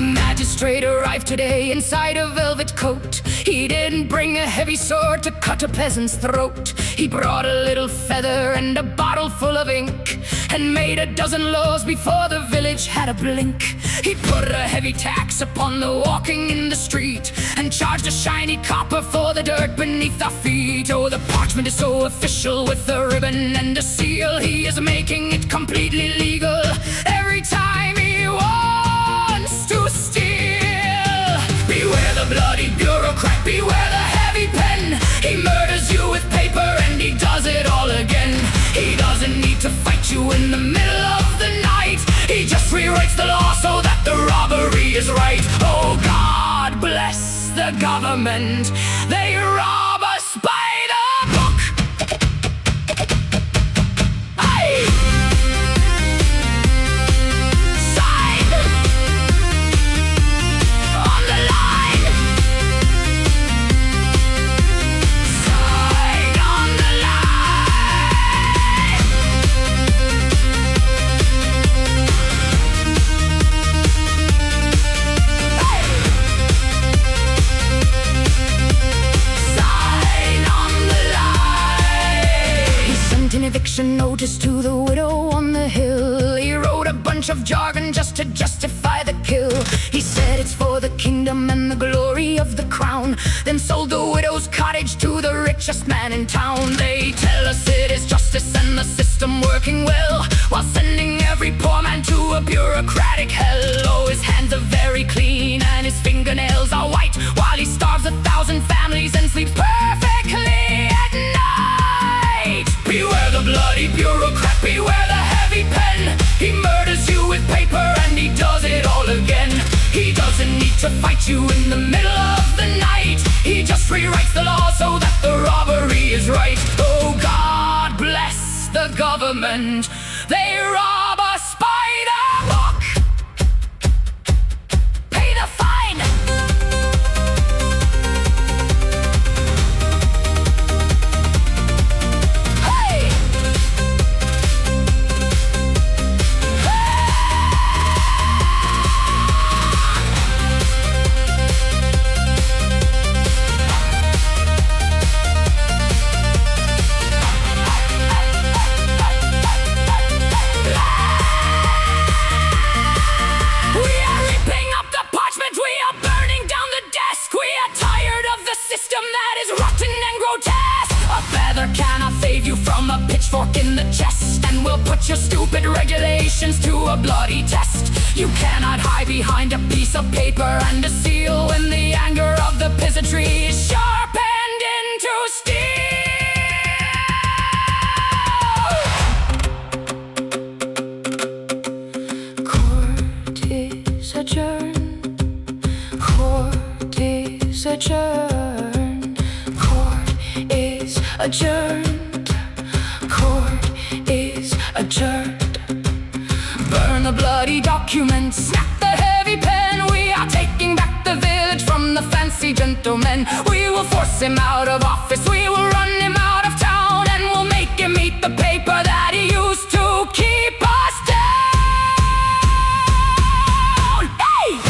magistrate arrived today inside a velvet coat. He didn't bring a heavy sword to cut a peasant's throat. He brought a little feather and a bottle full of ink, and made a dozen laws before the village had a blink. He put a heavy tax upon the walking in the street, and charged a shiny copper for the dirt beneath our feet. Oh, the parchment is so official, with a ribbon and a seal. He is making it completely legal every time he wants to steal. Beware the bloody bureaucrat, beware the heavy pen. He murders you with paper and he does it all again. He doesn't need to fight you in the middle of the night. He just rewrites the law so that the robbery is right. Oh, God bless the government. They rob us by the book. Aye. Sign on the line. Sign on the line. Sign on the line. He sent an eviction notice to the widow on the hill. He wrote a bunch of jargon just to justify the kill. He said it's for the kingdom and the glory of the crown, then sold the widow's cottage to the richest man in town. They tell us it is justice and the system working well, while sending every poor man to a bureaucratic hell. Oh, his hands are very clean and his fingernails are white, while he starves 1,000 families and sleeps perfectly at night. Beware the bloody bureaucrat, beware the heavy pen. He murders you with paper and he does it all again. He doesn't need to fight you in the middle of the night. He just rewrites the law so that the robbery is right. Oh, God bless the government. They rob us by the book. Pay the fine. Hey! Pitchfork in the chest, and we'll put your stupid regulations to a bloody test. You cannot hide behind a piece of paper and a seal when the anger of the peasantry is sharpened into steel. Court is adjourned. Court is adjourned. Court is adjourned. Court is adjourned. Burn the bloody documents, snap the heavy pen. We are taking back the village from the fancy gentlemen. We will force him out of office, we will run him out of town, and we'll make him eat the paper that he used to keep us down. Hey!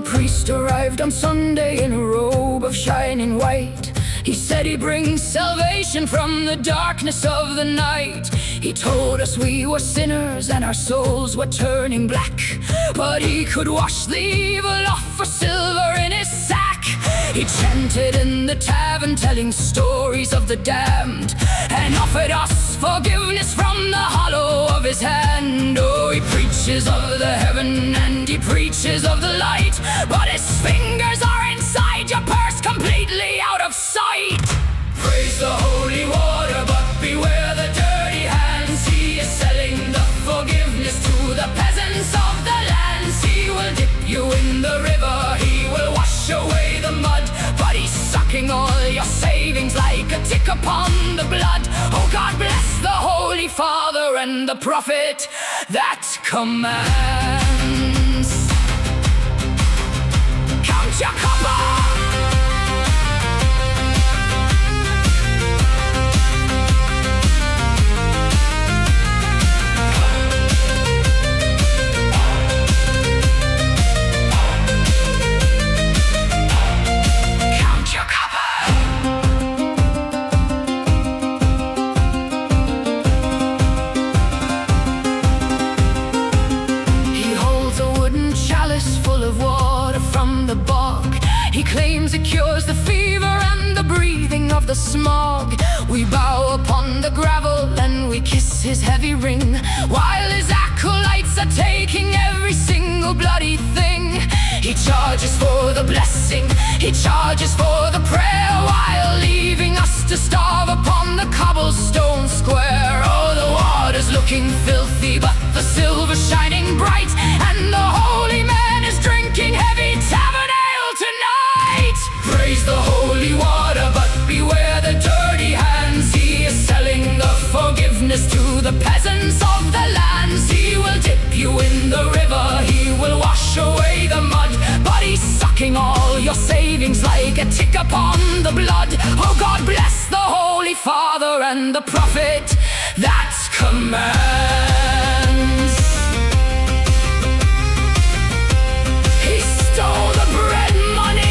priest arrived on Sunday in a robe of shining white. He said he brings salvation from the darkness of the night. He told us we were sinners and our souls were turning black, but he could wash the evil off for silver in his sack. He chanted in the tavern, telling stories of the damned, and offered us forgiveness from the hollow of his hand. Oh, he preaches of the heaven and he preaches of the light, but his fingers are inside your purse, completely out of sight. Praise the holy water, but beware the dirty hands. He is selling the forgiveness to the peasants of the lands. He will dip you in the river, he will wash away the mud, but he's sucking all your savings like a tick upon the blood. Oh, God bless the Holy Father and the prophet that commands. Count your copper! He claims it cures the fever and the breathing of the smog. We bow upon the gravel and we kiss his heavy ring, while his acolytes are taking every single bloody thing. He charges for the blessing, he charges for the prayer, while leaving us to starve upon the cobblestone square. Oh, the water's looking filthy, but the silver's shining bright, and the holy man is drinking heavy tavern ale tonight. Praise the holy water, but beware the dirty hands. He is selling the forgiveness to the peasants of the lands. He will dip you in the river, he will wash away the mud, but he's sucking all your savings like a tick upon the blood. Oh, God bless the Holy Father and the prophet that commands. He stole the bread money.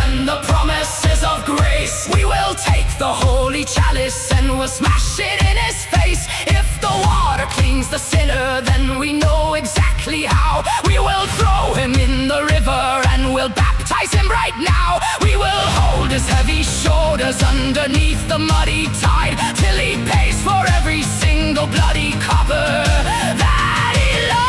And the promises of grace, we will take the holy chalice and we'll smash it in his face. If the water cleans the sinner, then we know exactly how. We will throw him in the river and we'll baptize him right now. We will hold his heavy shoulders underneath the muddy tide, till he pays for every single bloody copper that he lost.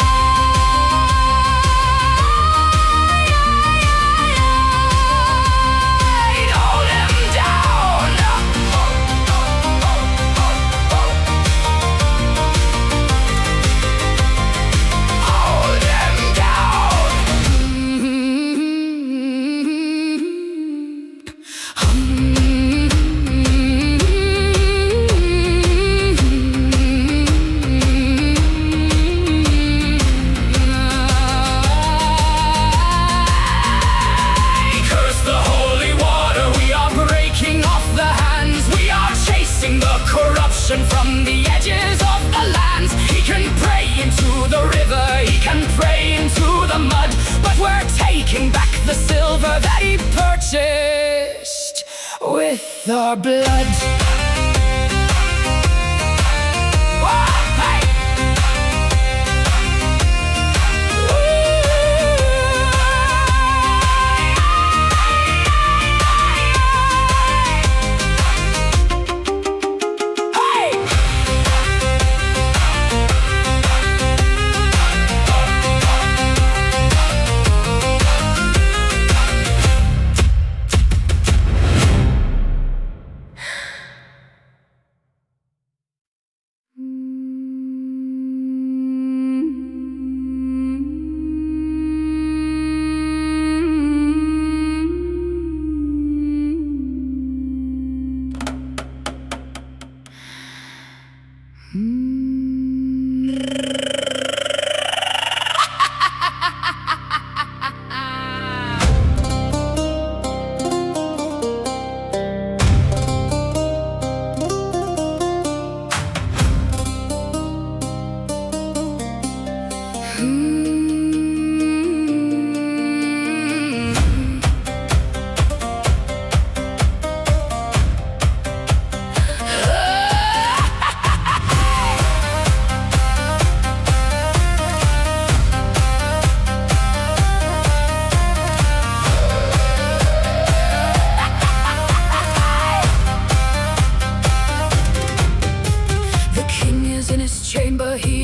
From the edges of the lands, he can pray into the river, he can pray into the mud, but we're taking back the silver that he purchased with our blood.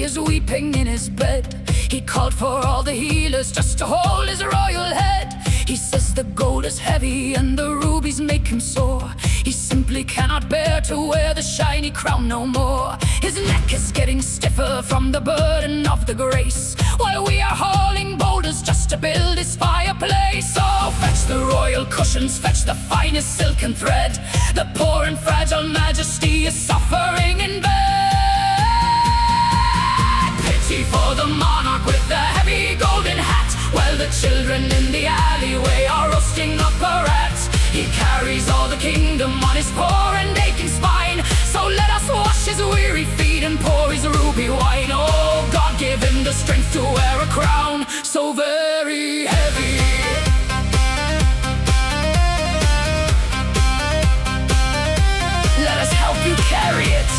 is weeping in his bed. He called for all the healers just to hold his royal head. He says the gold is heavy and the rubies make him sore. He simply cannot bear to wear the shiny crown no more. His neck is getting stiffer from the burden of the grace, while we are hauling boulders just to build his fireplace. So fetch the royal cushions, fetch the finest silken thread. The poor and fragile majesty is suffering in bed. Pity for the monarch with the heavy golden hat, while the children in the alleyway are roasting up a rat. He carries all the kingdom on his poor and aching spine. So let us wash his weary feet and pour his ruby wine. Oh, God, give him the strength to wear a crown so very heavy. Let us help you carry it.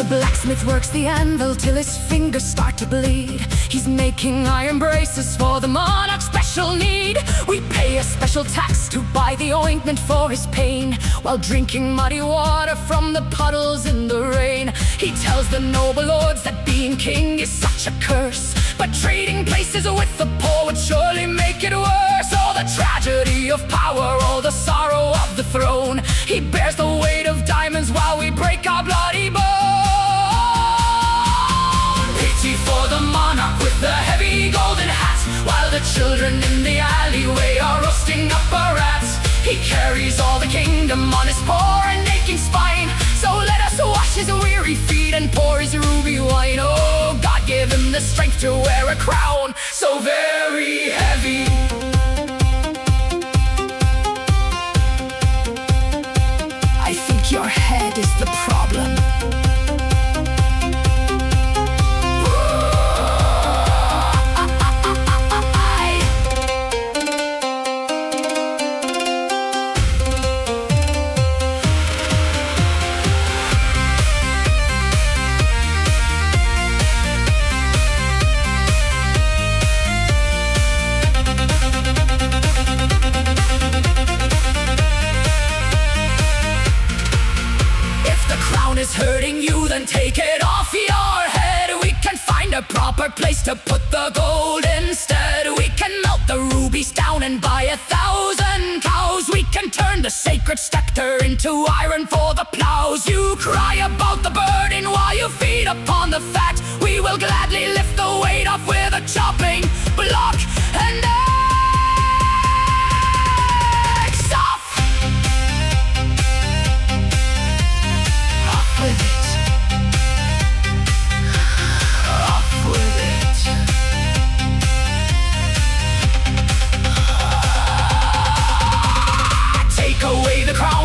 Blacksmith works the anvil till his fingers start to bleed. He's making iron braces for the monarch's special need. We pay a special tax to buy the ointment for his pain, while drinking muddy water from the puddles in the rain. He tells the noble lords that being king is such a curse, but trading places with the poor would surely make it worse. All the tragedy of power, all the sorrow of the throne. He bears the weight of diamonds while we break our bloody bones. For the monarch with the heavy golden hat, while the children in the alleyway are roasting up a rat. He carries all the kingdom on his poor and aching spine. So let us wash his weary feet and pour his ruby wine. Oh, God, give him the strength to wear a crown so very heavy. I think your head is the problem. Is hurting you, then take it off your head. We can find a proper place to put the gold instead. We can melt the rubies down and buy 1,000 cows. We can turn the sacred scepter into iron for the plows. You cry about the burden while you feed upon the fat. We will gladly lift the weight off with a chopping block and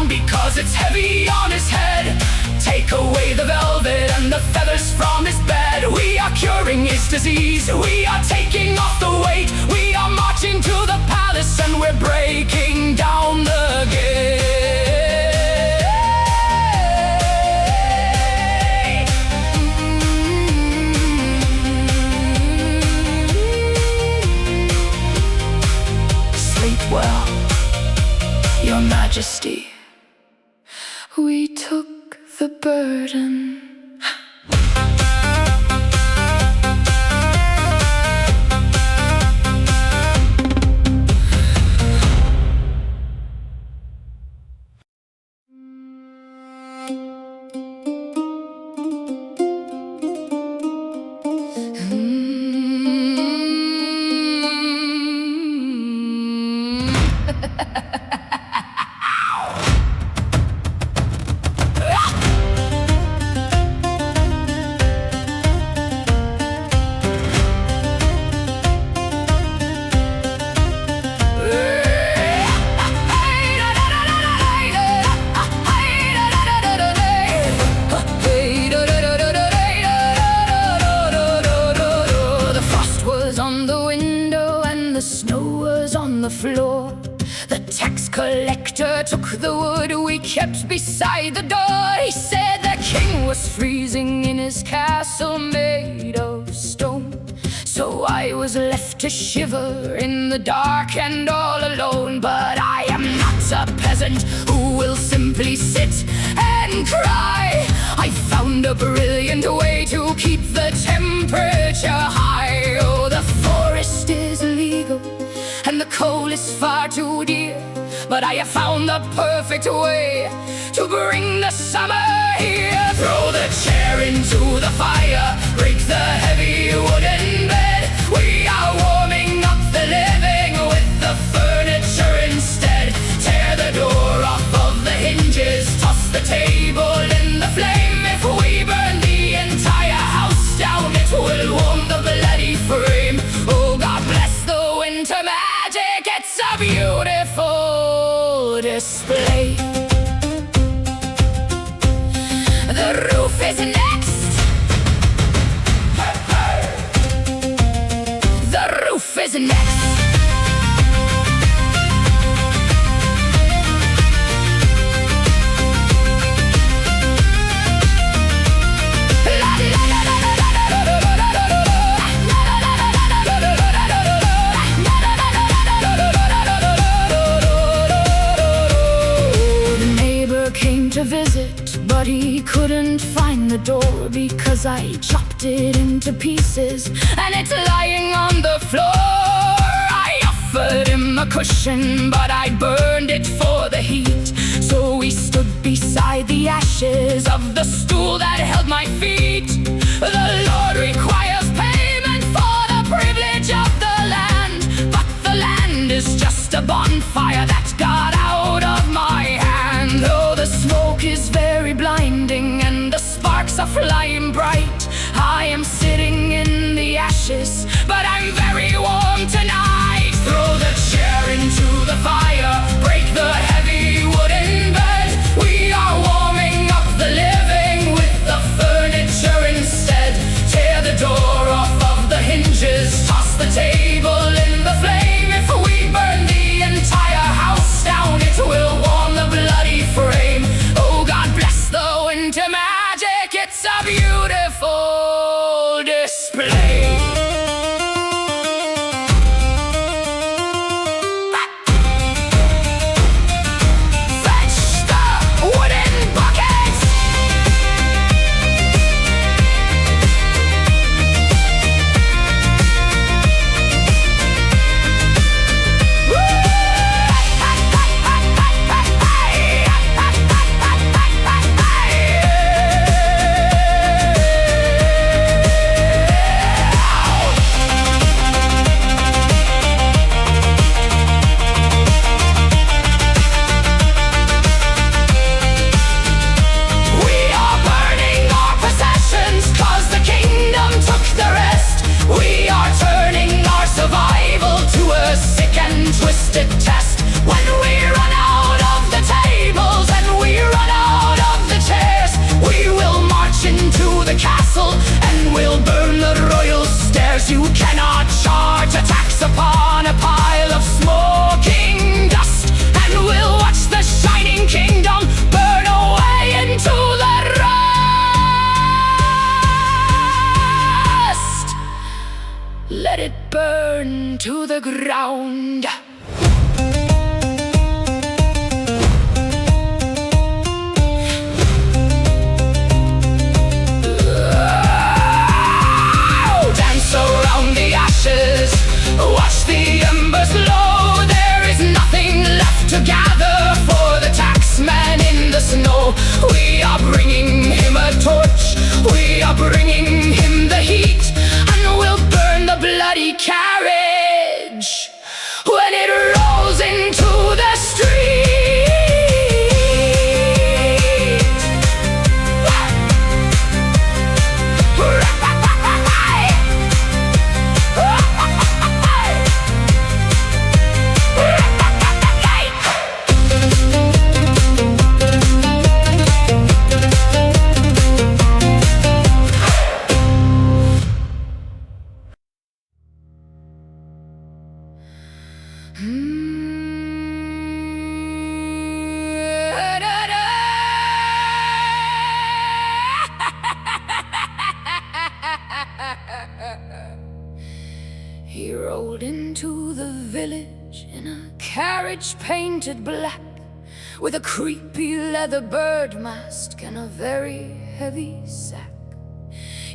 because it's heavy on his head. Take away the velvet and the feathers from his bed. We are curing his disease, we are taking off the weight. We are marching to the palace and we're breaking down the gate. Sleep well, Your Majesty. We took the burden. Floor. The tax collector took the wood we kept beside the door. He said the king was freezing in his castle made of stone. So I was left to shiver in the dark and all alone. But I am not a peasant who will simply sit and cry. I found a brilliant way to keep the temperature high. Oh, the forest is illegal and the coal is far too dear, but I have found the perfect way to bring the summer here. Throw the chair into the fire, break the heavy wooden bed. We are warming up the living with the furniture instead. Tear the door off of the hinges, toss the table in the flame. If we burn the entire house down, it will warm the bloody frame. Oh, God bless the winter magic, it's a beautiful display. The roof is next. The roof is next. The neighbor came to visit, but he couldn't find the door because I chopped it into pieces and it's lying on the floor. I offered him a cushion, but I burned it for the heat. So we stood beside the ashes of the stool that held my feet. The Lord requires payment for the privilege of the land, but the land is just a bonfire that got out of my hand. Though the smoke is very blinding and the sparks are flying bright, I am sitting in the ashes, but I'm very warm tonight. Throw the chair into the fire, break the heavy wooden bed. We are warming up the living with the furniture instead. Tear the door off of the hinges, toss the table in the flame. If we burn the entire house down, it will warm the bloody frame. Oh, God bless the winter magic, it's a beautiful display. Fetch the wooden buckets. Twisted test. When we run out of the tables and we run out of the chairs, we will march into the castle and we'll burn the royal stairs. You cannot charge a tax upon a pile of smoking dust, and we'll watch the shining kingdom burn away into the rust. Let it burn to the ground. Watch the embers glow. There is nothing left to gather for the taxman in the snow. We are bringing him a torch, we are bringing him the heat, and we'll burn the bloody carriage when rode into the village in a carriage painted black, with a creepy leather bird mask and a very heavy sack.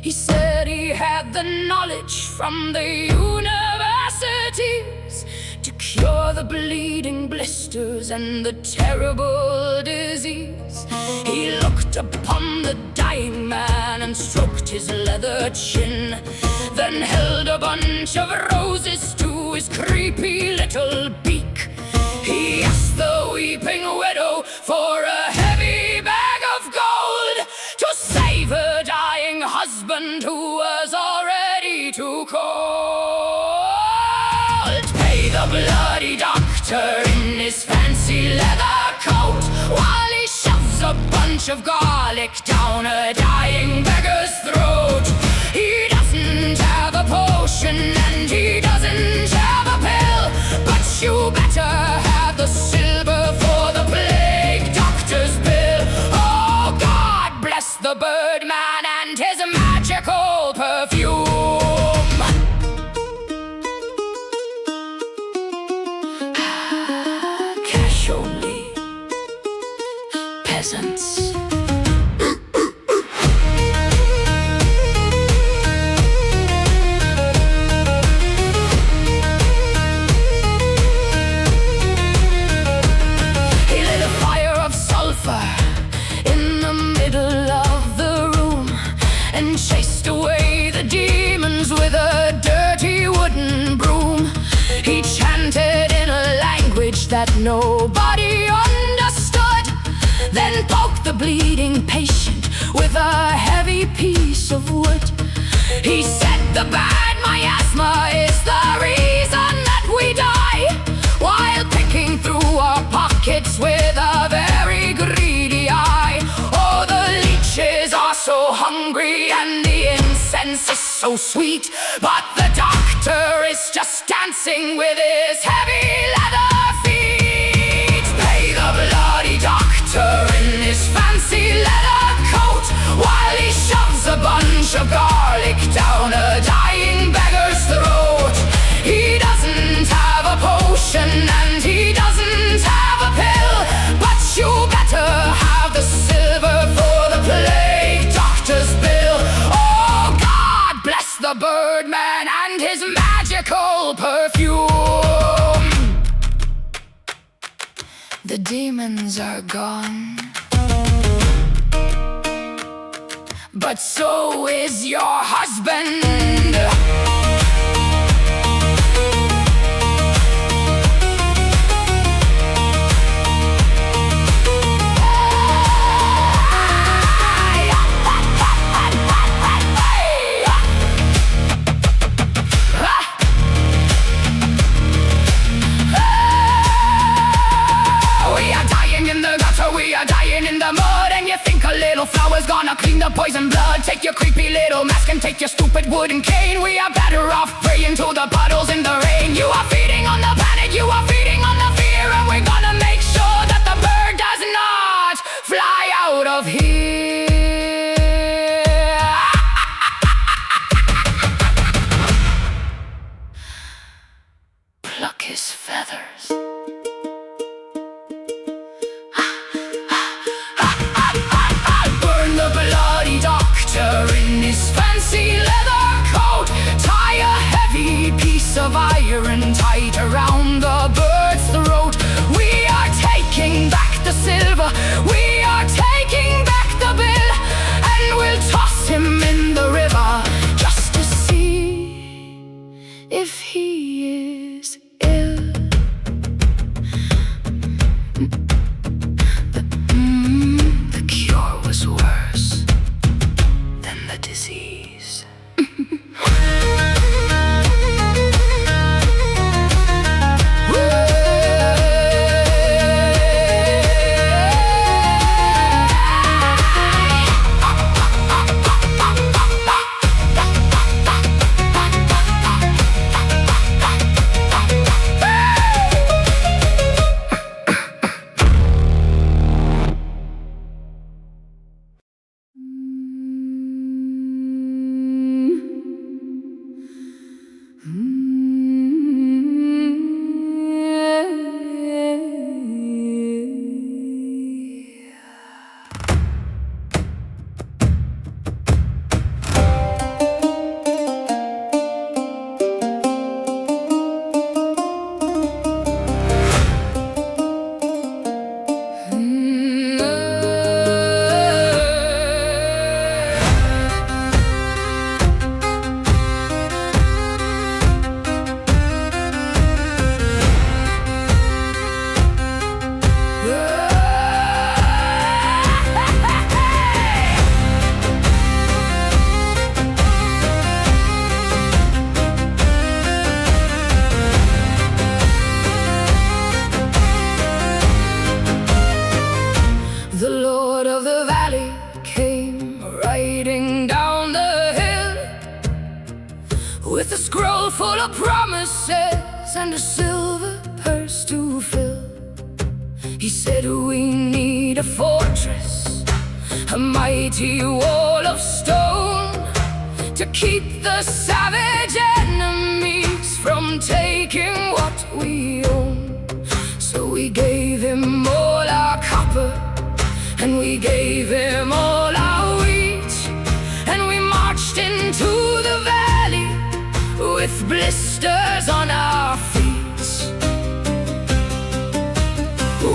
He said he had the knowledge from the universities to cure the bleeding blisters and the terrible disease. He looked upon the dying man and stroked his leather chin, then held a bunch of roses to his creepy little beak. He asked the weeping widow for a heavy bag of gold to save her dying husband, who was already too cold. Pay the bloody doctor in his fancy leather coat, while he shoves a bunch of garlic down a dying beggar's throat. He doesn't have a potion and he doesn't have a pill, but you better have the silver for the plague doctor's bill. Oh, God bless the Birdman and his magical perfume. Cash only, peasants. In the middle of the room, and chased away the demons with a dirty wooden broom. He chanted in a language that nobody understood, then poked the bleeding patient with a heavy piece of wood. He said the bad miasma is the reason that we die, while picking through our pockets with a very greedy eye. Oh, the leeches are so hungry and the incense is so sweet, but the doctor is just dancing with his heavy leather feet. Pay the bloody doctor in his fancy leather coat, while he shoves a bunch of garlic down a dying beggar's throat. He doesn't have a potion and he doesn't have a pill, but you better have the silver for the plague doctor's bill. Oh, God bless the Birdman and his magical perfume. The demons are gone, but so is your husband. We are dying in the mud, and you think a little flour's gonna clean the poison blood. Take your creepy little mask and take your stupid wooden cane. We are better off praying to the puddles in the rain. You are feeding on the panic, you are feeding on the fear, and we're gonna make sure that the bird does not fly out of here. Pluck his feathers. In his fancy leather coat, tie a heavy piece of iron with a scroll full of promises and a silver purse to fill. He said we need a fortress, a mighty wall of stone, to keep the savage enemies from taking what we own. So we gave him all our copper, and we gave him all our wheat, and we marched into the valley with blisters on our feet.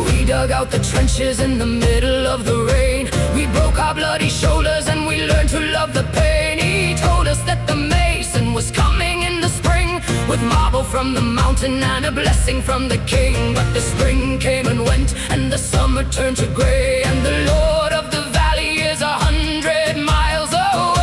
We dug out the trenches in the middle of the rain. We broke our bloody shoulders and we learned to love the pain. He told us that the mason was coming in the spring, with marble from the mountain and a blessing from the king. But the spring came and went, and the summer turned to gray, and the Lord of the valley is 100 miles away.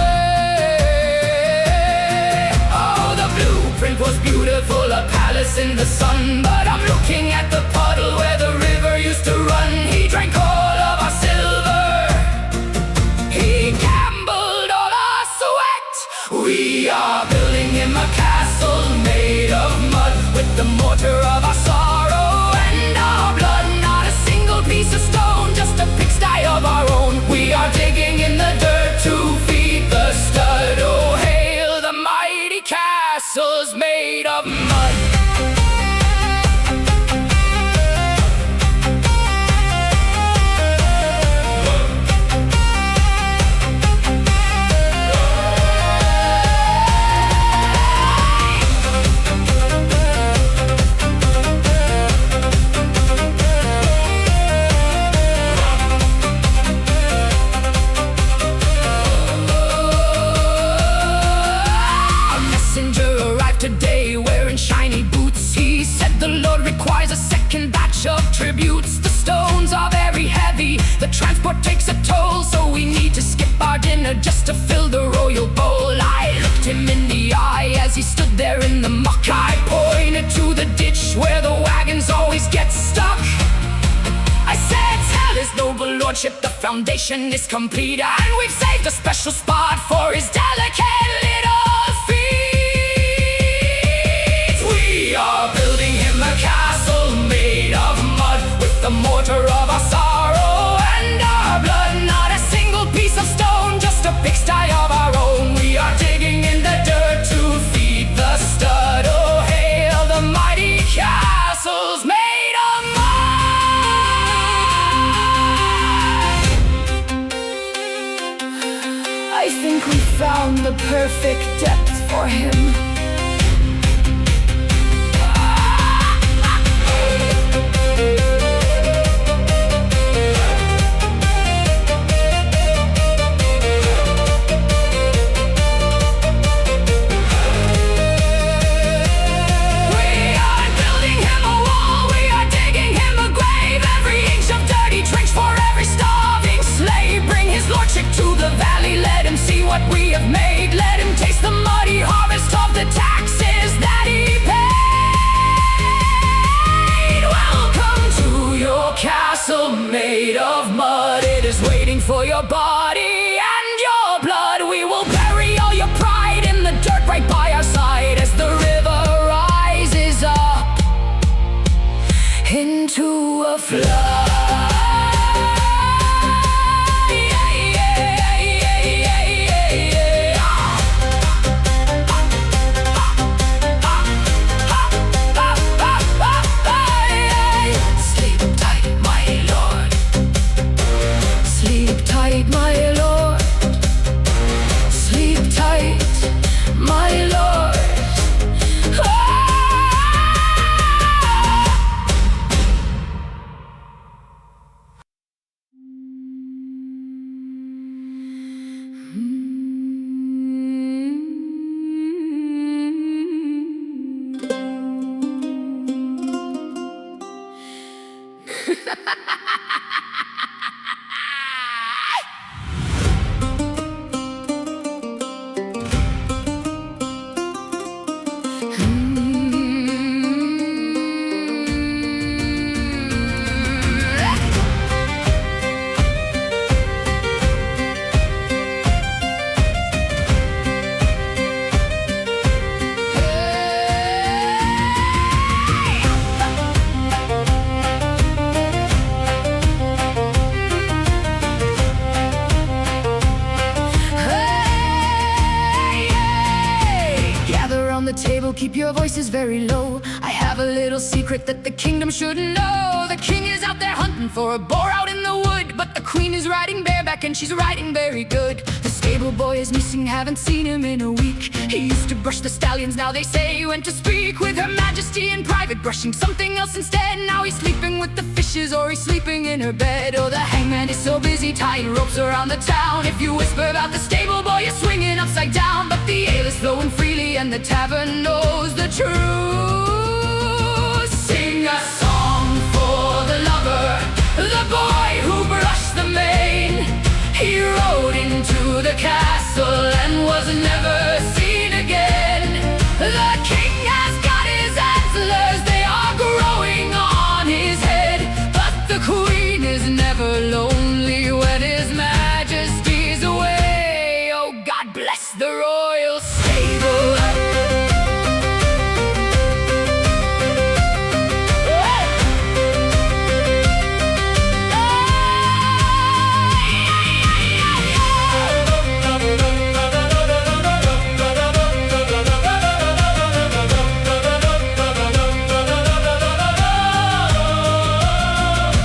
Oh, the blueprint was beautiful, a palace in the sun, but I'm looking at the puddle where the river used to run. He drank all of our silver, he gambled all our sweat. We are building him a castle made of mud, with the mortar of our sorrow and our blood. Not a single piece of stone, just a pigsty of our own. We are digging in the dirt to feed the stud. Oh, hail the mighty castles made of mud. Today, wearing shiny boots, he said the Lord requires a second batch of tributes. The stones are very heavy, the transport takes a toll, so we need to skip our dinner just to fill the royal bowl. I looked him in the eye as he stood there in the muck. I pointed to the ditch where the wagons always get stuck. I said, tell his noble lordship the foundation is complete, and we've saved a special spot for his delicate little feet. We are building him a castle made of mud, with the mortar of our sorrow and our blood. Not a single piece of stone, just a pigsty of our own. We are digging in the dirt to feed the stud. Oh, hail the mighty castles made of mud. I think we found the perfect depth for him. To the valley, let him see what we have made. Let him taste the muddy harvest of the taxes that he paid. Welcome to your castle made of mud. It is waiting for your body and your blood. We will bury all your pride in the dirt right by our side, as the river rises up into a flood. My Lord, sleep tight, my Lord. people, keep your voices very low. I have a little secret that the kingdom should know. The king is out there hunting for a boar out in the wood, but the queen is riding bareback and she's riding very good. The stable boy is missing, haven't seen him in a week. He used to brush the stallions, now they say he went to speak with her majesty in private, brushing something else instead. Now he's sleeping with the fishes, or he's sleeping in her bed. Oh, the hangman is so busy tying ropes around the town. If you whisper about the stable boy, you're swinging upside down. But the ale is flowing freely and the tavern knows the truth. Sing a song for the lover, the boy who brushed the mane. He rode into the castle and was never seen again. The king has got his antlers, they are growing on his head. But the queen is never lonely when his majesty's away. Oh, God bless the royal stable.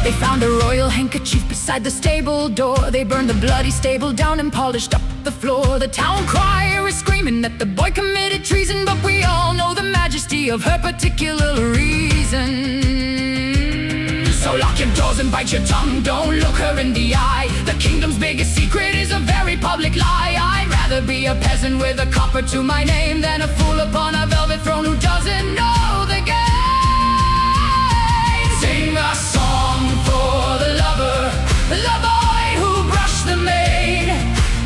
They found a royal handkerchief beside the stable door. They burned the bloody stable down and polished up the floor. The town crier is screaming that the boy committed treason, but we all know the majesty of her particular reason. So lock your doors and bite your tongue, don't look her in the eye. The kingdom's biggest secret is a very public lie. I'd rather be a peasant with a copper to my name than a fool upon a velvet throne who doesn't know the game. Sing a song for the lover, the boy who brushed the mane.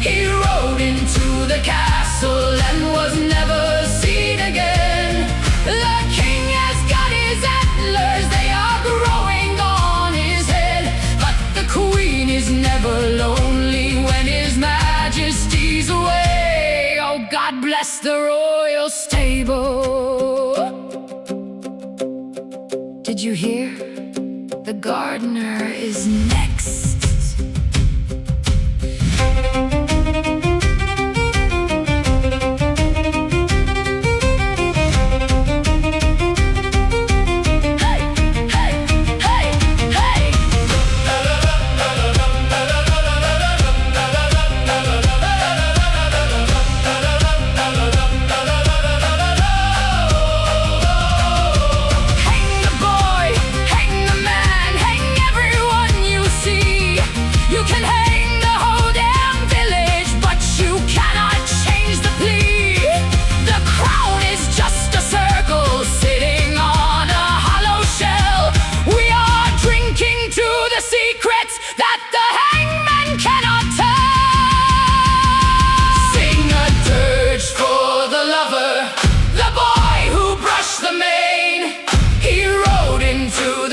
He rode into the castle and was never seen again. The king has got his antlers, they are growing on his head. But the queen is never lonely when his majesty's away. Oh, God bless the royal stable. Did you hear? The gardener is next.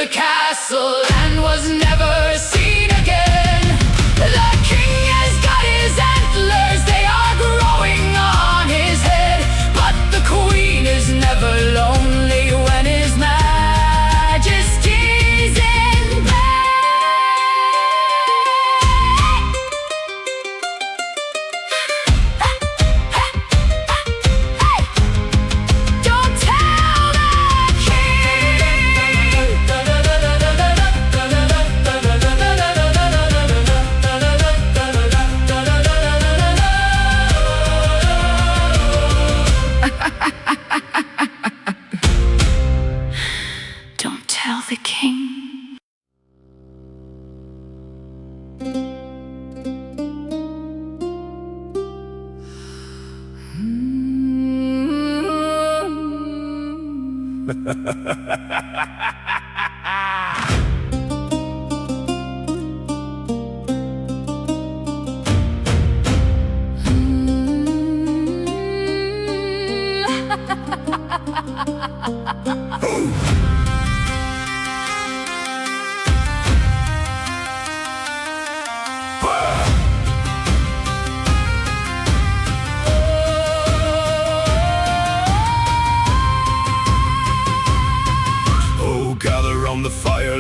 Castle and was never seen again. The king has got his antlers, they are growing on his head. But the queen is never lonely when his majesty's in bed. Don't tell the Don't tell the king.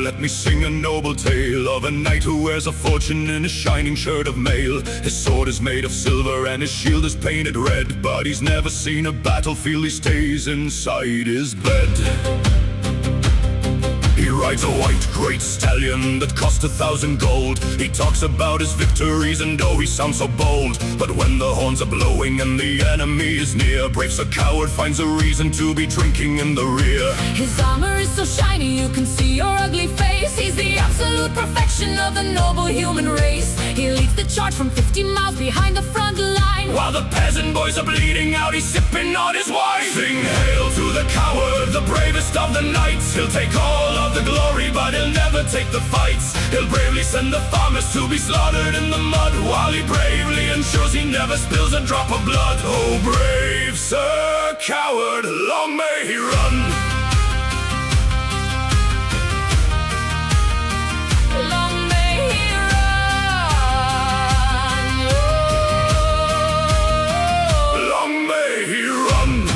let me sing a noble tale of a knight who wears a fortune in a shining shirt of mail. His sword is made of silver and his shield is painted red, but he's never seen a battlefield, he stays inside his bed. He rides a white great stallion that cost 1,000 gold. He talks about his victories and oh, he sounds so bold. But when the horns are blowing and the enemy is near, brave Sir Coward finds a reason to be drinking in the rear. His armor is so shiny you can see your ugly face. He's the absolute perfection of the noble human race. He leads the charge from 50 miles behind the front line. While the peasant boys are bleeding out, he's sipping on his wine. Sing hail to the coward, the bravest of the knights. He'll take all of the glory, but he'll never take the fights. He'll bravely send the farmers to be slaughtered in the mud, while he bravely ensures he never spills a drop of blood. Oh, brave Sir Coward, long may he run. Long may he run. Oh. Long may he run.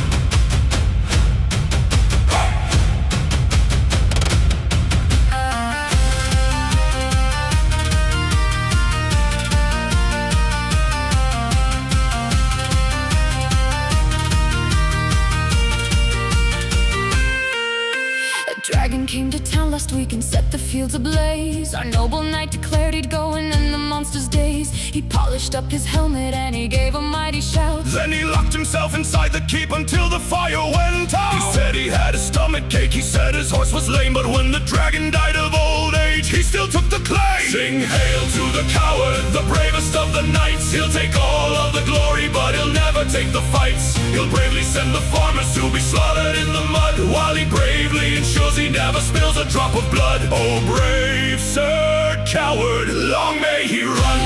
Dragon came to town last week and set the fields ablaze. Our noble knight declared he'd go and end the monster's days. He polished up his helmet and he gave a mighty shout. Then he locked himself inside the keep until the fire went out. He said he had a stomach ache, he said his horse was lame, but when the dragon died of old age, he still took the claim. Sing hail to the coward, the bravest of the knights. He'll take all of the glory, but he'll never take the fights. He'll bravely send the farmers to be slaughtered in the mud, while he bravely ensures he never spills a drop of blood. Oh, brave Sir Coward, long may he run.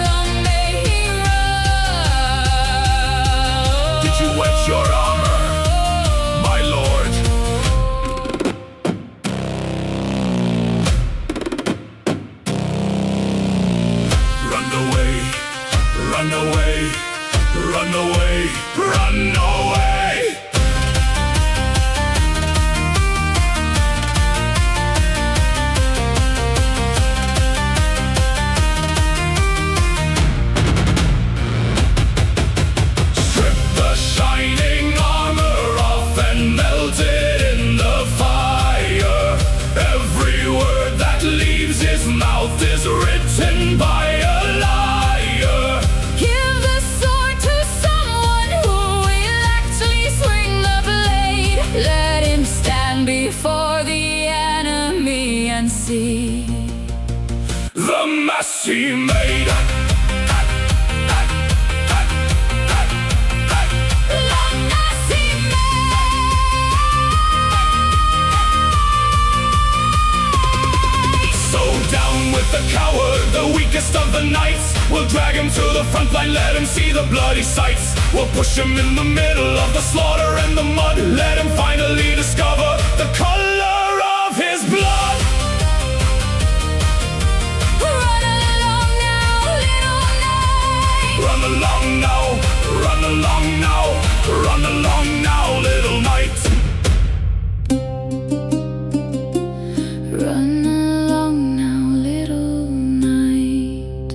Long may he run. Did you wet your armor, my lord? Run away, run away, run away, run away. Strip the shining armor off and melt it in the fire. Every word that leaves his mouth is written by a liar. Give the sword to someone who will actually swing the blade. Let him stand before the enemy and see The mess he made. long as he may. So down with the coward, the weakest of the knights. We'll drag him to the front line, let him see the bloody sights. We'll push him in the middle of the slaughter and the mud. Let him finally discover the color of his blood. Run along now, little knight. Run along now, run along now, run along now, little knight. Run along now, little knight.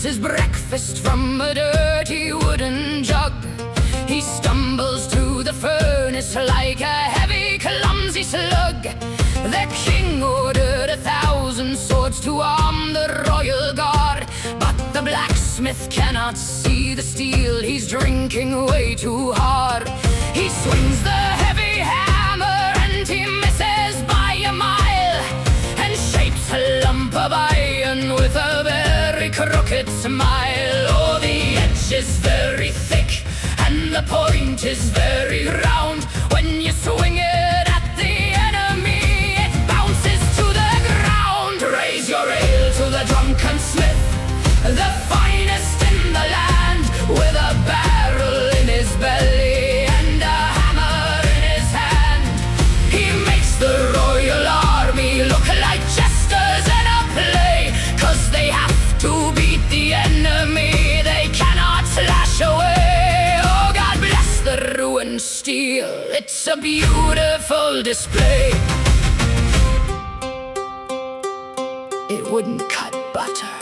His breakfast from a dirty wooden jug. He stumbles through the furnace like a heavy, clumsy slug. The king ordered 1,000 swords to arm the royal guard, but the blacksmith Smith cannot see the steel. He's drinking way too hard. He swings the heavy hammer and he misses by a mile, and shapes a lump of iron with a very crooked smile. Oh, the edge is very thick and the point is very round. When you swing it at the enemy, it bounces to the ground. Raise your ale to the Drunken Smith, the finest in the land, with a barrel in his belly and a hammer in his hand. He makes the royal army look like jesters in a play, 'cause they have to beat the enemy, they cannot slash away. Oh, God bless the ruined steel, it's a beautiful display. It wouldn't cut butter.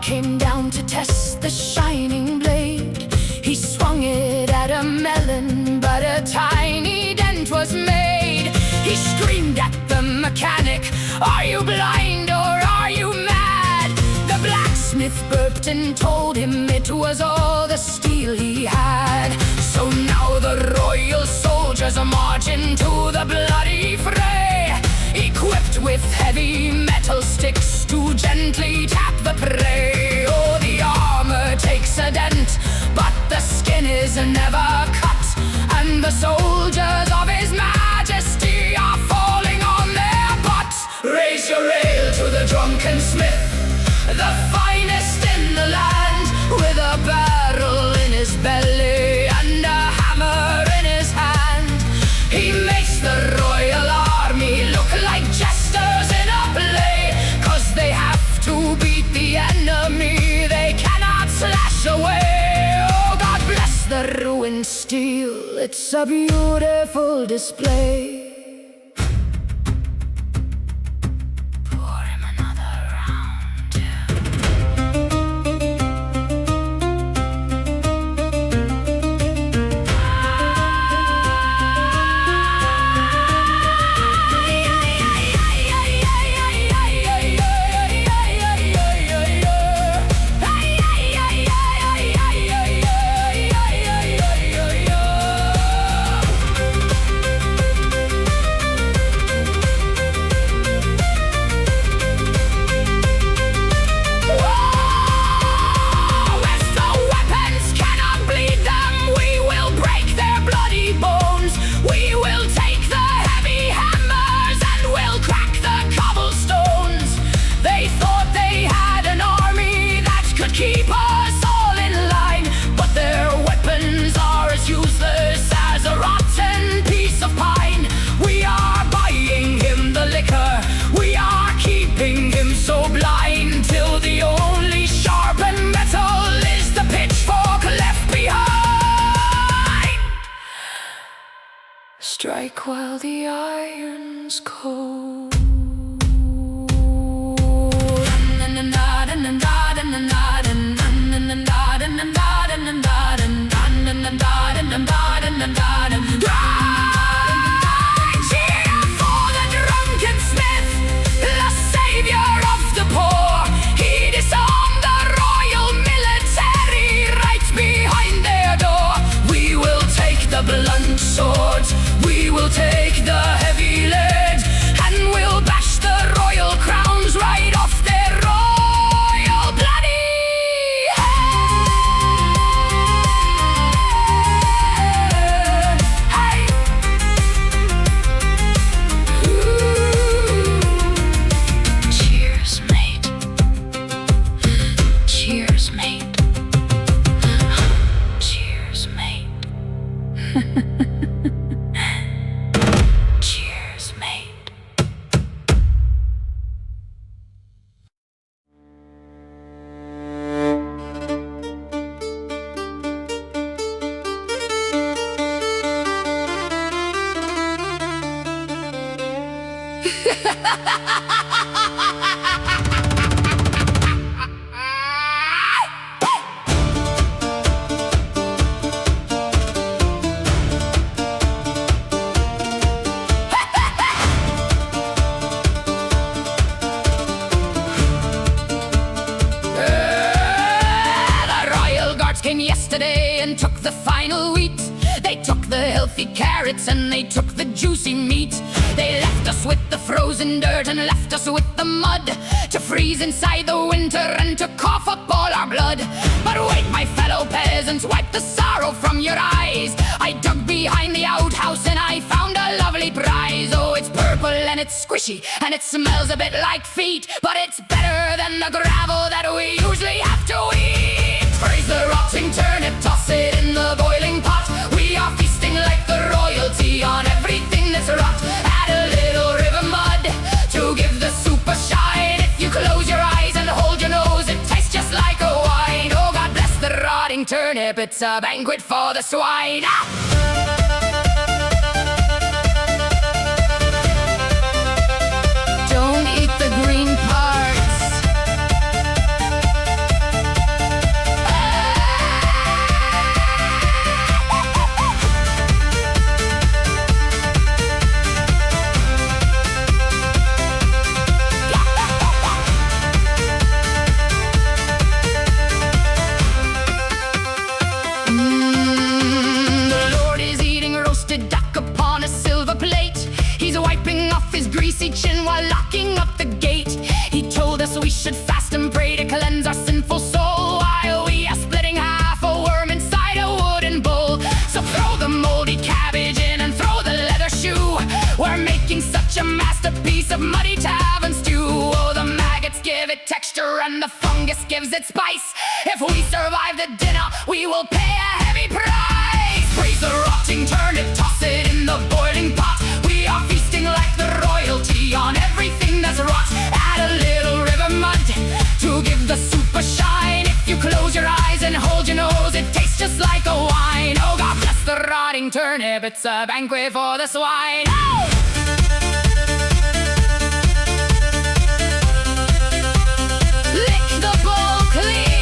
Came down to test the shining blade. He swung it at a melon, but a tiny dent was made. He screamed at the mechanic, "Are you blind or are you mad?" The blacksmith burped and told him it was all the steel he had. So now the royal soldiers march into the bloody fray, equipped with heavy metal sticks to gently tap the prey. Oh, the armor takes a dent, but the skin is never cut, and the soldiers of His Majesty are falling on their butts. Raise your ale to the Drunken Smith, the finest in the land, with a barrel in his belly and a hammer in his hand. He makes the royal army look like jesters in a play, 'cause they have to beat the enemy, they cannot slash away. Oh, God bless the ruined steel, it's a beautiful display. Pour him another round. Keep us all in line, but their weapons are as useless as a rotten piece of pine. We are buying him the liquor, we are keeping him so blind, till the only sharpened metal is the pitchfork left behind. Strike while the iron's cold. Cheer for the Drunken Smith, the savior of the poor. He disarmed the royal military right behind their door. We will take the blunt swords, we will take the heavy lead, and we'll Came yesterday and took the final wheat. They took the healthy carrots and they took the juicy meat. They left us with the frozen dirt and left us with the mud, to freeze inside the winter and to cough up all our blood. But wait, my fellow peasants, wipe the sorrow from your eyes. I dug behind the outhouse and I found a lovely prize. Oh, it's purple and it's squishy and it smells a bit like feet, but it's better than the gravel that we usually have to eat. Praise the rotting turnip, toss it in the boiling pot. We are feasting like the royalty on everything that's rot. Add a little river mud to give the soup a shine. If you close your eyes and hold your nose, it tastes just like a wine. Oh, God bless the rotting turnip, it's a banquet for the swine. Don't eat the green parts. Greasy chin while locking up the gate. He told us we should fast and pray to cleanse our sinful soul, while we are splitting half a worm inside a wooden bowl. So throw the moldy cabbage in and throw the leather shoe. We're making such a masterpiece of muddy tavern stew. Oh, the maggots give it texture and the fungus gives it spice. If we survive the dinner, we will pay a heavy price. Praise the rotting turnip, toss it in the boiling pot. We are feasting like the royalty on everything that's rot. Add a little river mud to give the soup a shine. If you close your eyes and hold your nose, it tastes just like a wine. Oh, God bless the rotting turnip, it's a banquet for the swine. Oh! Lick the bowl clean.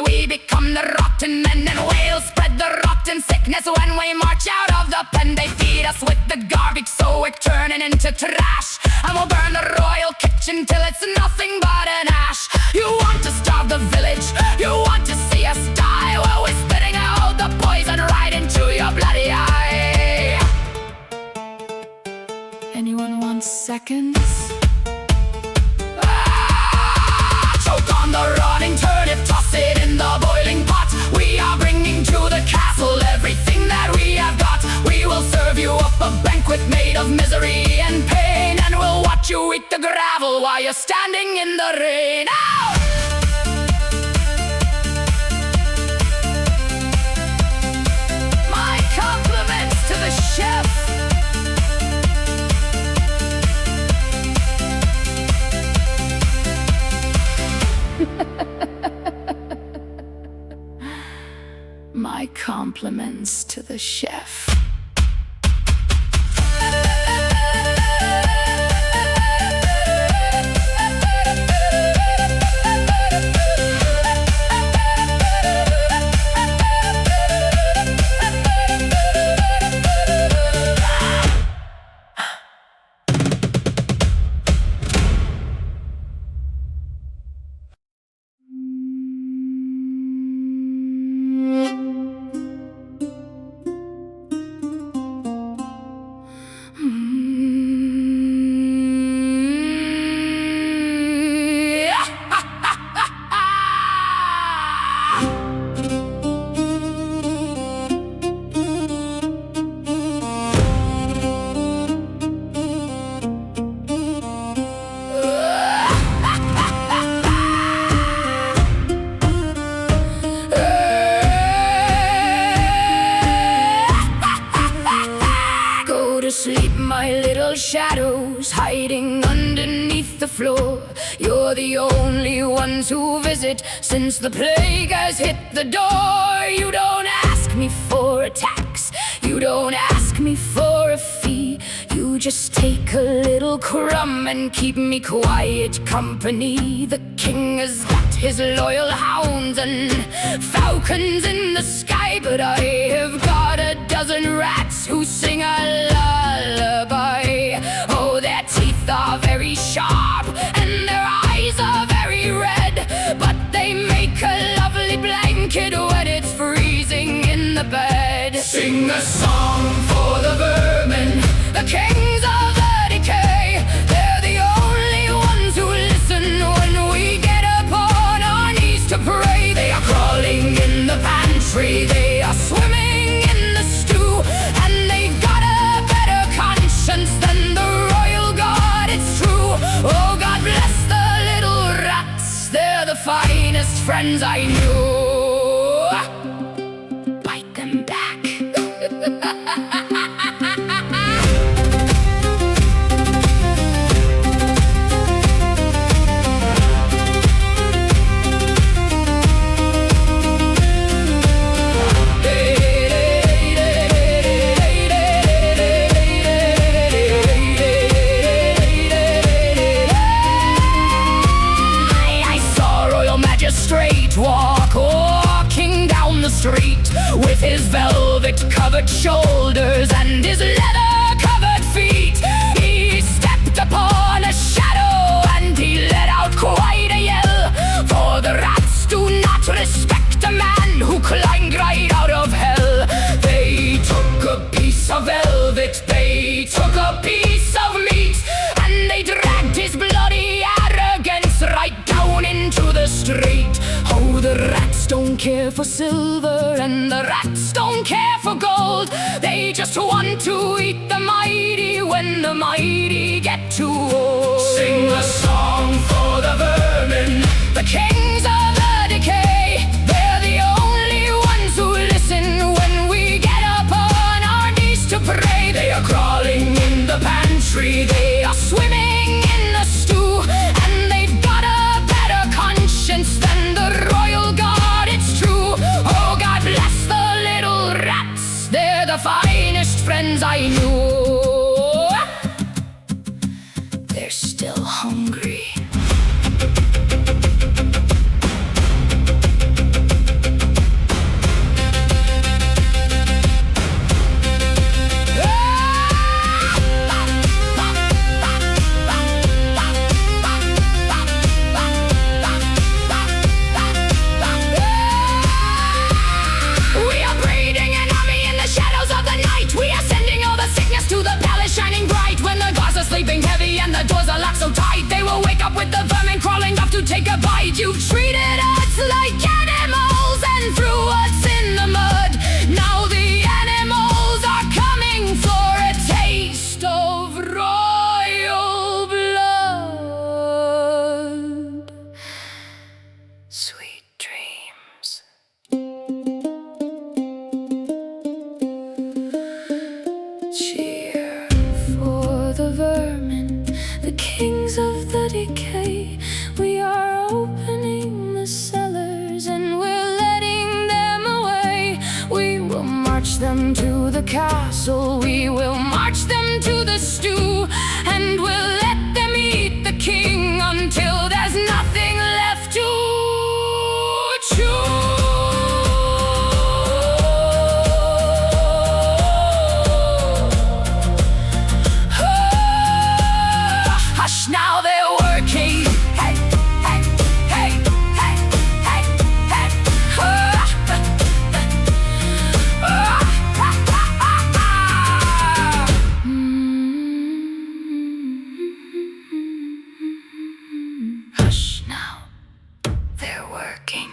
We become the rotten men, and we'll spread the rotten sickness when we march out of the pen. They feed us with the garbage, so we're turning into trash, and we'll burn the royal kitchen till it's nothing but an ash. You want to starve the village, you want to see us die. Well, we're spitting out the poison right into your bloody eye. Anyone want seconds? Choke on the rotting turnip, toss it in the boiling pot. We are bringing to the castle everything that we have got. We will serve you up a banquet made of misery and pain, and we'll watch you eat the gravel while you're standing in the rain. Ow! My compliments to the chef. My compliments to the chef. little shadows hiding underneath the floor. You're the only ones who visit since the plague has hit the door. You don't ask me for a tax, you don't ask me for a fee. You just take a little crumb and keep me quiet company. The king has got his loyal hounds and falcons in the sky, but I have got a dozen rats who sing a lullaby. Oh, their teeth are very sharp and their eyes are very red, but they make a lovely blanket when it's freezing in the bed. Sing a song for the vermin, the kings of the decay. They're the only ones who listen when we get upon our knees to pray. They are crawling in the pantry, they are swimming in the stew, and they've got a better conscience than the royal guard, it's true. Oh, God bless the little rats, they're the finest friends I knew. Bite them back. Walking down the street with his velvet-covered shoulders and his leather-covered feet. He stepped upon a shadow and he let out quite a yell, for the rats do not respect a man who climbed right out of hell. They took a piece of velvet, they took a piece of meat, and they dragged his bloody arrogance right down into the street. Oh, the rats don't care for silver and the rats don't care for gold. They just want to eat the mighty when the mighty get too old. Sing a song for the vermin, the kings of the decay. They're the only ones who listen when we get upon our knees to pray. They are crawling in the pantry, they are swimming in the stew, and they've got a better conscience than the royal guard, it's true. Oh, God bless the little rats, they're the finest friends I knew. They're still hungry. Sleeping heavy and the doors are locked so tight, they will wake up with the vermin crawling up to take a bite. You've treated us like animals and threw us in the mud. Now the animals are coming for a taste of royal blood. Sweet dreams. Cheer for the vermin, the kings of the decay. We are opening the cellars and we're letting them away. We will march them to the castle, we will march them to the stew, and we'll let them eat the king until there's nothing left to chew. Now they're working. Hey, hey, hey, hey, hey, hey. Hush now, they're working.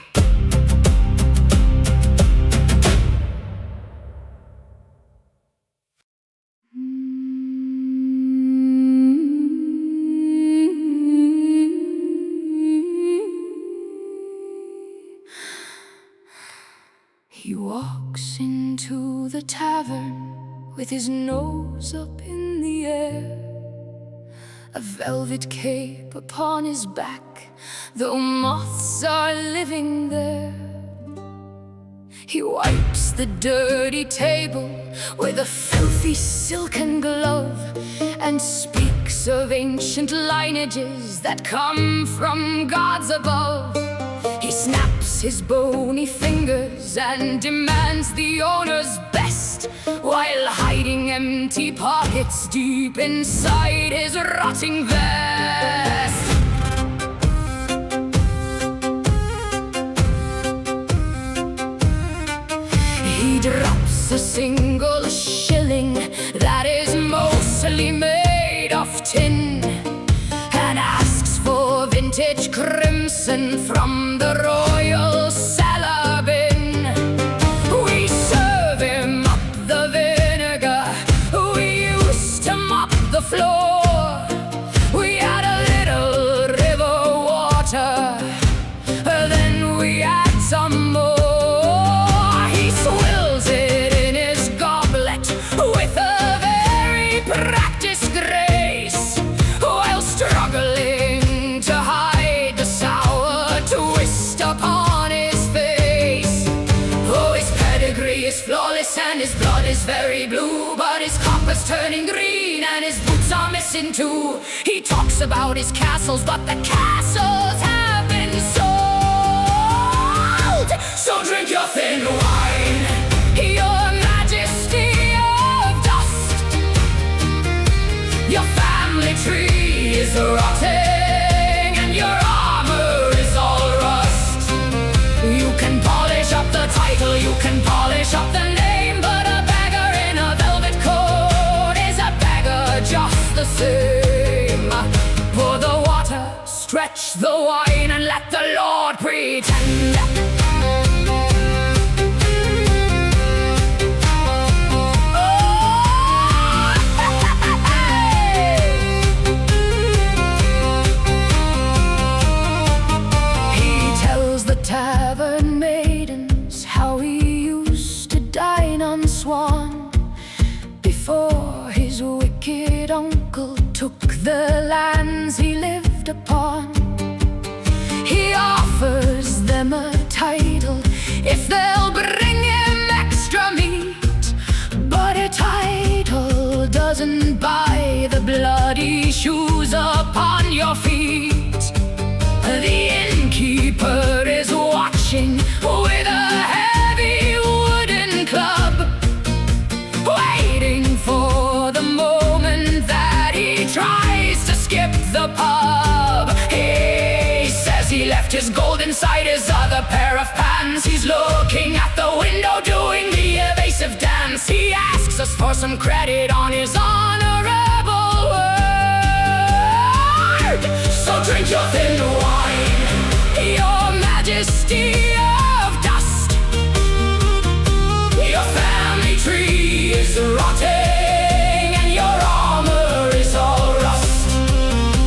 He walks into the tavern with his nose up in the air. a velvet cape upon his back, though moths are living there. He wipes the dirty table with a filthy silken glove, and speaks of ancient lineages that come from gods above. He snaps his bony fingers and demands the owner's best, while hiding empty pockets deep inside his rotting vest. He drops a single shilling that is mostly made of tin, and asks for vintage crimson from the royal cellar bin. We serve him up the vinegar we used to mop the floor. We add a little river water, then we add some more. He swills it in his goblet with a very practiced grace, while struggling to hide the sour twist upon his face. Oh, his pedigree is flawless and his blood is very blue, but his copper's turning green and his boots are missing too. He talks about his castles, but the castles have been sold. So drink your thin wine, your majesty of dust. Your family tree is rotting and your armor is all rust. You can polish up the title, you can polish up the name, but a beggar in a velvet coat is a beggar just the same. Pour the water, stretch the wine, and let the Lord pretend. Tavern maidens how he used to dine on swan before his wicked uncle took the lands he lived upon. He offers them a title if they'll bring him extra meat, but a title doesn't buy the bloody shoes upon your feet. The innkeeper is watching with a heavy wooden club, waiting for the moment that he tries to skip the pub. He says he left his gold inside his other pair of pants. He's looking at the window doing the evasive dance. He asks us for some credit on his honorable word. So drink your thin wine, your majesty of dust. Your family tree is rotting and your armor is all rust.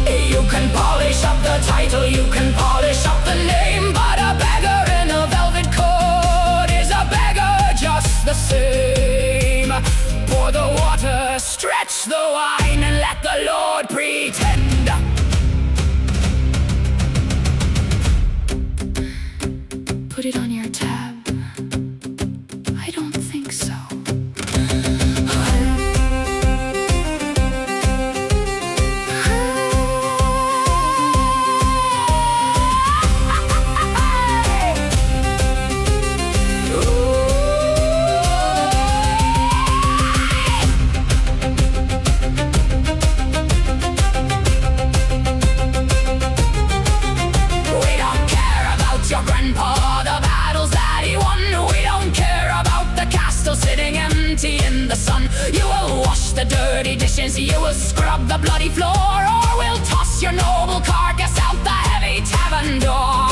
You can polish up the title, you can polish up the name, but a beggar in a velvet coat is a beggar just the same. Pour the water, stretch the wine, and let the Lord pretend. Put it on your tab. I don't think so. In the sun, you will wash the dirty dishes, you will scrub the bloody floor, or we'll toss your noble carcass out the heavy tavern door.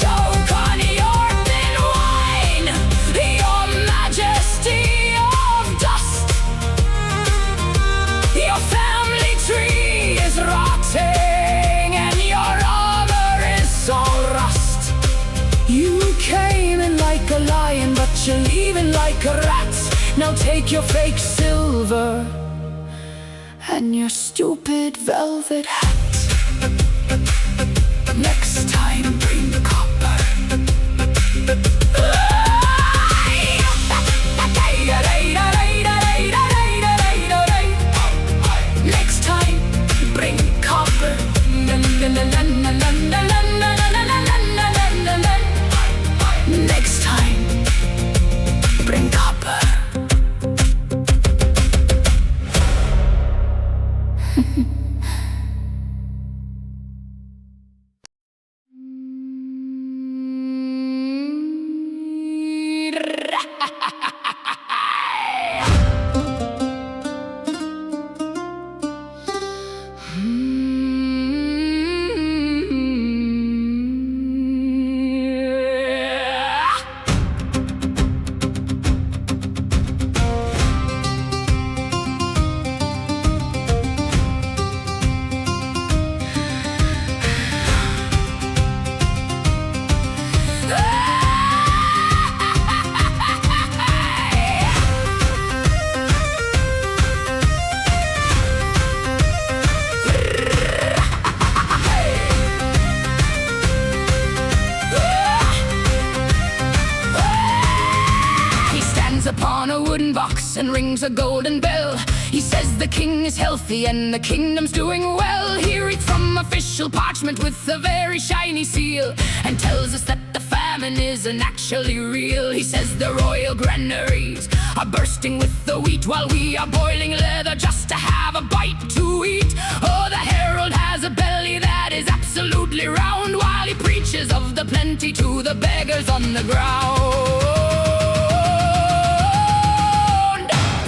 Choke on your thin wine, your majesty of dust. Your family tree is rotting and your armor is all rust. You came in like a lion, but you're leaving like a rat. Now take your fake silver and your stupid velvet hat. Next time bring copper. Next time bring copper. Next time bring copper. Upon a wooden box and rings a golden bell. He says the king is healthy and the kingdom's doing well. He reads from official parchment with a very shiny seal and tells us that the famine isn't actually real. He says the royal granaries are bursting with the wheat while we are boiling leather just to have a bite to eat. Oh, the herald has a belly that is absolutely round while he preaches of the plenty to the beggars on the ground.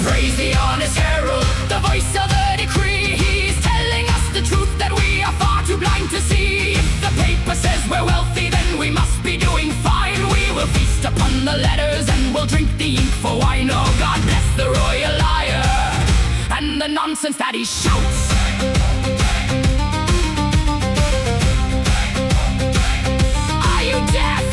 Praise the honest herald, the voice of the decree. He's telling us the truth that we are far too blind to see. If the paper says we're wealthy, then we must be doing fine. We will feast upon the letters and we'll drink the ink for wine. Oh, God bless the royal liar and the nonsense that he shouts. Are you deaf?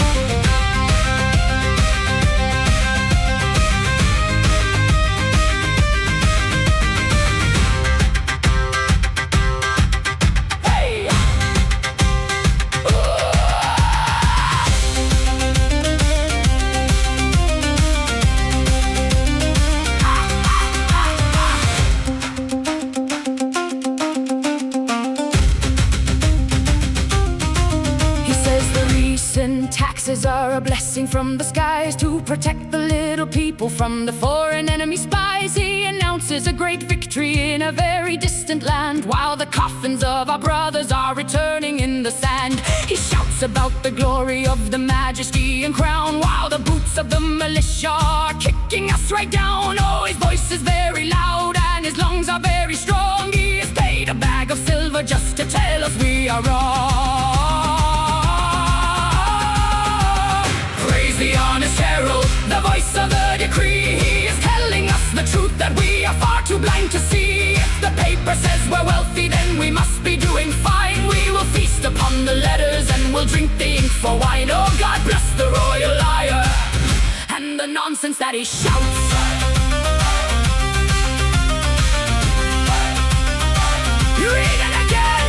Taxes are a blessing from the skies to protect the little people from the foreign enemy spies. He announces a great victory in a very distant land while the coffins of our brothers are returning in the sand. He shouts about the glory of the majesty and crown while the boots of the militia are kicking us right down. Oh, his voice is very loud and his lungs are very strong. He is paid a bag of silver just to tell us we are wrong. The honest herald, the voice of the decree. He is telling us the truth that we are far too blind to see. If the paper says we're wealthy, then we must be doing fine. We will feast upon the letters and we'll drink the ink for wine. Oh, God bless the royal liar and the nonsense that he shouts. Read it again.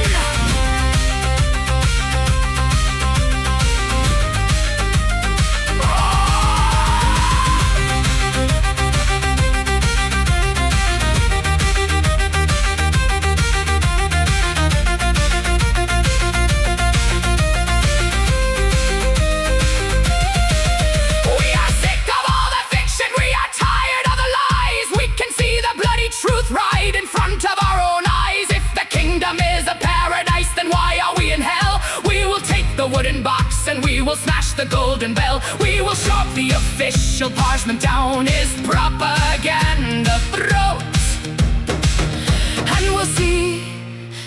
Truth right in front of our own eyes. If the kingdom is a paradise, then why are we in hell? We will take the wooden box and we will smash the golden bell. We will shove the official parchment down his propaganda throat, and we'll see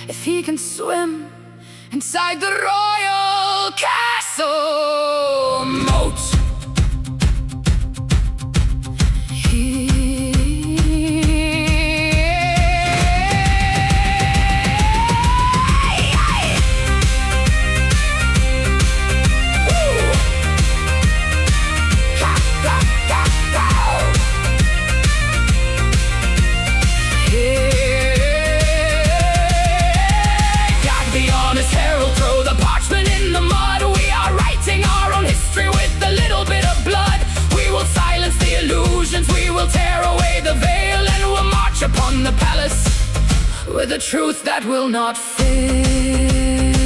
if he can swim inside the royal castle moat. the truth that will not fail.